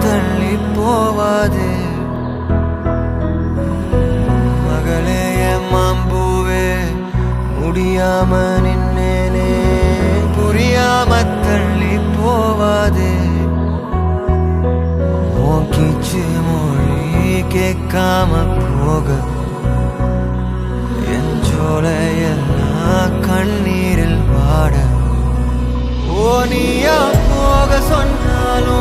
தள்ளி போவாது மகளே மாம்பூவே முடியாம நின்னேனே புரியாம தள்ளி போவாது கீச்சு மொழி கேட்காம போக என் ஜோலையெல்லாம் கண்ணீரில் வாட ஓ நீயா போக சொன்னாலும்